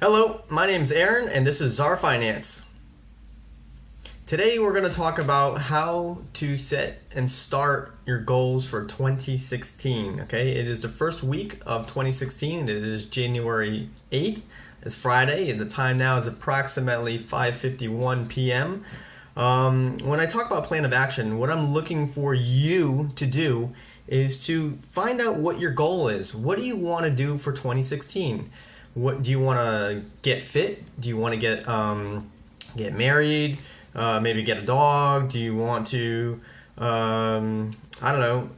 Hello, my name's Aaron and this is Czar Finance. Today we're going to talk about how to set and start your goals for 2016. Okay, it is the first week of 2016 and it is January 8th. It's Friday and the time now is approximately 5:51 p.m. When I talk about plan of action, what I'm looking for you to do is to find out what your goal is. What do you want to do for 2016? What do you want to get fit? Do you want to get married? Maybe get a dog? Do you want to I don't know,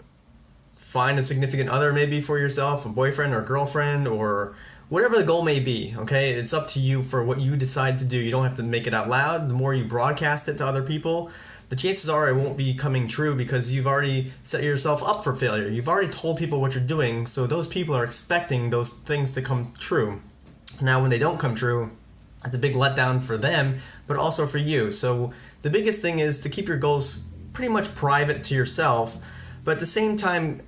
find a significant other maybe for yourself, a boyfriend or girlfriend or whatever the goal may be, okay? It's up to you for what you decide to do. You don't have to make it out loud. The more you broadcast it to other people, the chances are it won't be coming true because you've already set yourself up for failure. You've already told people what you're doing, so those people are expecting those things to come true. Now, when they don't come true, it's a big letdown for them, but also for you. So the biggest thing is to keep your goals pretty much private to yourself, but at the same time,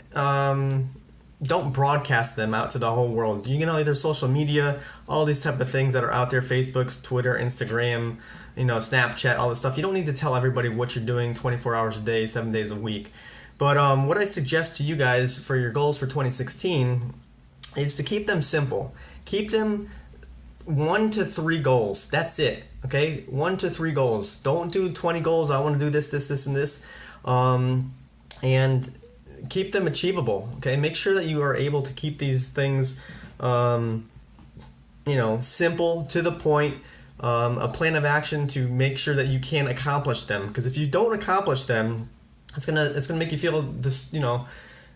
don't broadcast them out to the whole world. You know, there's social media, all these type of things that are out there, Facebook's, Twitter, Instagram, Snapchat, all this stuff. You don't need to tell everybody what you're doing 24 hours a day, 7 days a week. But what I suggest to you guys for your goals for 2016 is to keep them simple. Keep them 1 to 3 goals. That's it. Okay? 1 to 3 goals. Don't do 20 goals. I want to do this, and this. And keep them achievable. Okay? Make sure that you are able to keep these things, simple, to the point. A plan of action to make sure that you can accomplish them. Because if you don't accomplish them, it's gonna make you feel this.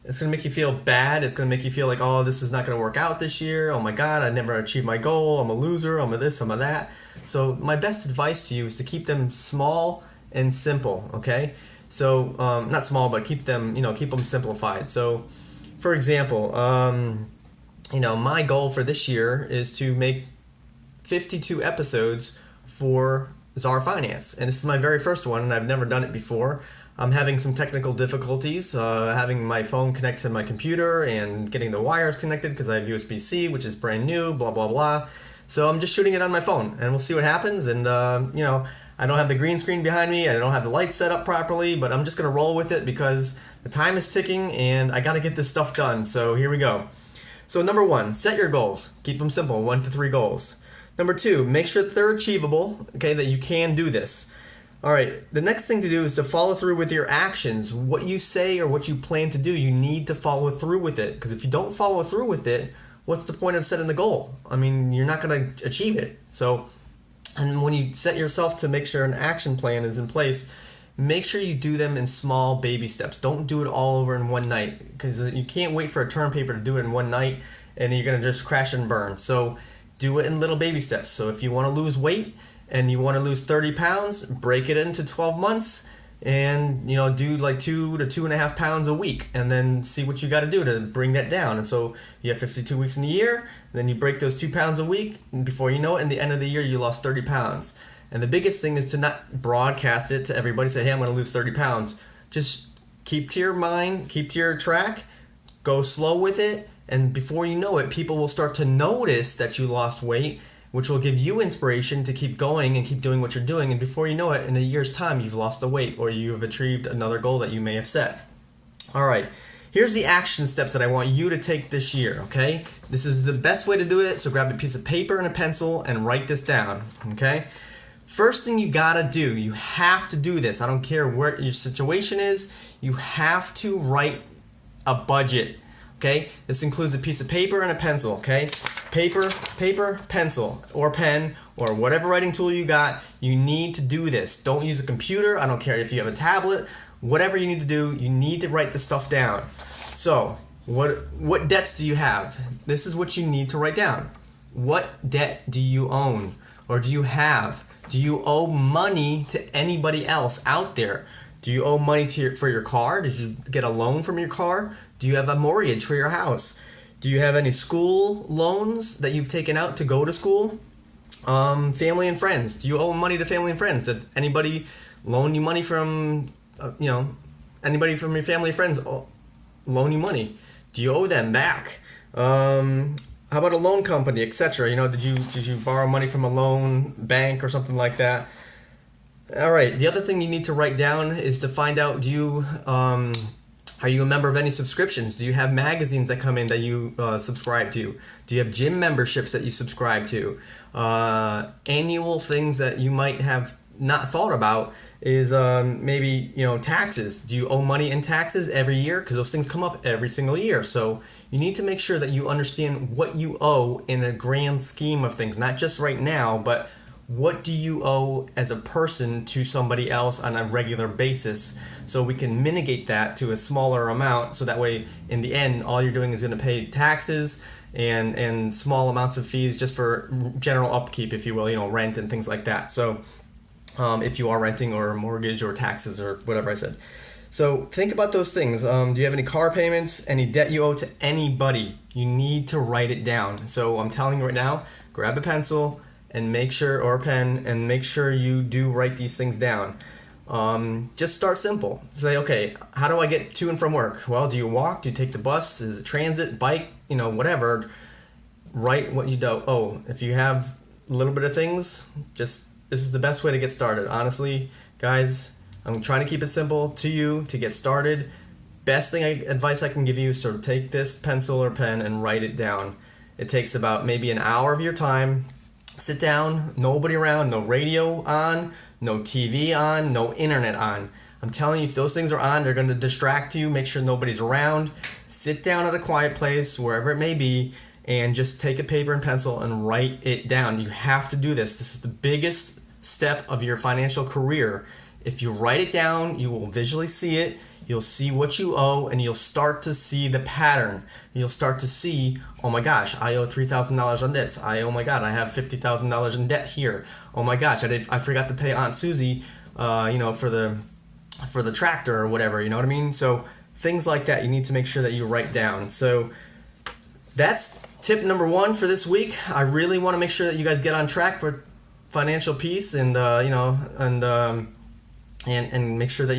It's going to make you feel bad. It's going to make you feel like, oh, this is not going to work out this year. Oh my God, I never achieved my goal. I'm a loser. I'm a this, I'm a that. So my best advice to you is to keep them small and simple, okay? So, not small, but keep them simplified. So, for example, my goal for this year is to make 52 episodes for Czar Finance. And this is my very first one, and I've never done it before. I'm having some technical difficulties, having my phone connect to my computer and getting the wires connected because I have USB-C, which is brand new, blah, blah, blah. So I'm just shooting it on my phone, and we'll see what happens. And, I don't have the green screen behind me. I don't have the lights set up properly, but I'm just going to roll with it because the time is ticking, and I got to get this stuff done. So here we go. So number 1, set your goals. Keep them simple, 1 to 3 goals. Number 2, make sure that they're achievable, okay, that you can do this. All right, the next thing to do is to follow through with your actions. What you say or what you plan to do, you need to follow through with it. Because if you don't follow through with it, what's the point of setting the goal? I mean, you're not going to achieve it. So, and when you set yourself to make sure an action plan is in place, make sure you do them in small baby steps. Don't do it all over in one night. Because you can't wait for a term paper to do it in one night and you're going to just crash and burn. So do it in little baby steps. So if you want to lose weight, and you want to lose 30 pounds, break it into 12 months and, do like 2 to 2.5 pounds a week and then see what you got to do to bring that down. And so you have 52 weeks in a year, and then you break those 2 pounds a week, and before you know it, in the end of the year, you lost 30 pounds. And the biggest thing is to not broadcast it to everybody, say, hey, I'm going to lose 30 pounds. Just keep to your mind, keep to your track, go slow with it, and before you know it, people will start to notice that you lost weight, which will give you inspiration to keep going and keep doing what you're doing. And before you know it, in a year's time, you've lost the weight or you have achieved another goal that you may have set. All right, here's the action steps that I want you to take this year, okay? This is the best way to do it, so grab a piece of paper and a pencil and write this down, okay? First thing you gotta do, you have to do this. I don't care what your situation is, you have to write a budget. Okay, this includes a piece of paper and a pencil, okay? Paper, pencil, or pen, or whatever writing tool you got, you need to do this. Don't use a computer, I don't care if you have a tablet, whatever you need to do, you need to write this stuff down. So, what debts do you have? This is what you need to write down. What debt do you own, or do you have? Do you owe money to anybody else out there? Do you owe money for your car? Did you get a loan from your car? Do you have a mortgage for your house? Do you have any school loans that you've taken out to go to school? Family and friends. Do you owe money to family and friends? Did anybody loan you money from, anybody from your family and friends loan you money? Do you owe them back? How about a loan company, etc.? Did you borrow money from a loan bank or something like that? All right. The other thing you need to write down is to find out, are you a member of any subscriptions? Do you have magazines that come in that you subscribe to? Do you have gym memberships that you subscribe to? Annual things that you might have not thought about is maybe taxes. Do you owe money in taxes every year? Because those things come up every single year. So you need to make sure that you understand what you owe in a grand scheme of things, not just right now, but what do you owe as a person to somebody else on a regular basis, so we can mitigate that to a smaller amount, so that way in the end all you're doing is going to pay taxes and small amounts of fees just for general upkeep, if you will, rent and things like that. So if you are renting or a mortgage or taxes or whatever I said. So think about those things. Do you have any car payments, any debt you owe to anybody? You need to write it down. So I'm telling you right now, grab a pencil and make sure, or a pen, and make sure you do write these things down. Just start simple. Say, okay, how do I get to and from work? Well, do you walk? Do you take the bus? Is it transit, bike, whatever? Write what you do. Oh, if you have a little bit of things, this is the best way to get started. Honestly, guys, I'm trying to keep it simple to you to get started. Best advice I can give you is to take this pencil or pen and write it down. It takes about maybe an hour of your time. Sit down, nobody around, no radio on, no TV on, no internet on. I'm telling you, if those things are on, they're going to distract you. Make sure nobody's around. Sit down at a quiet place, wherever it may be, and just take a paper and pencil and write it down. You have to do this. This is the biggest step of your financial career. If you write it down, you will visually see it. You'll see what you owe, and you'll start to see the pattern. You'll start to see, oh my gosh, I owe $3,000 on this. Oh my God, I have $50,000 in debt here. Oh my gosh, I forgot to pay Aunt Susie, for the tractor or whatever. You know what I mean? So things like that, you need to make sure that you write down. So that's tip number 1 for this week. I really want to make sure that you guys get on track for financial peace, and and make sure that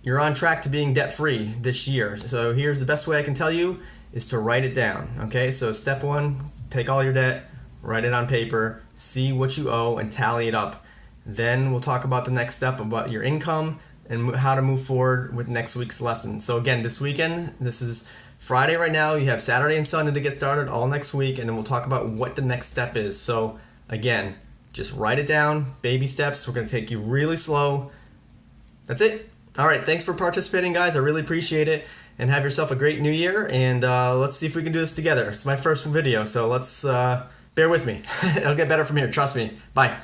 you're on track to being debt-free this year. So here's the best way I can tell you is to write it down. Okay, so step 1, take all your debt, write it on paper, see what you owe, and tally it up. Then we'll talk about the next step about your income and how to move forward with next week's lesson. So again, this weekend, this is Friday right now, you have Saturday and Sunday to get started all next week, and then we'll talk about what the next step is. So again, just write it down, baby steps. We're going to take you really slow. That's it. All right, thanks for participating, guys. I really appreciate it, and have yourself a great new year, and let's see if we can do this together. It's my first video, so let's bear with me. It'll get better from here, trust me. Bye.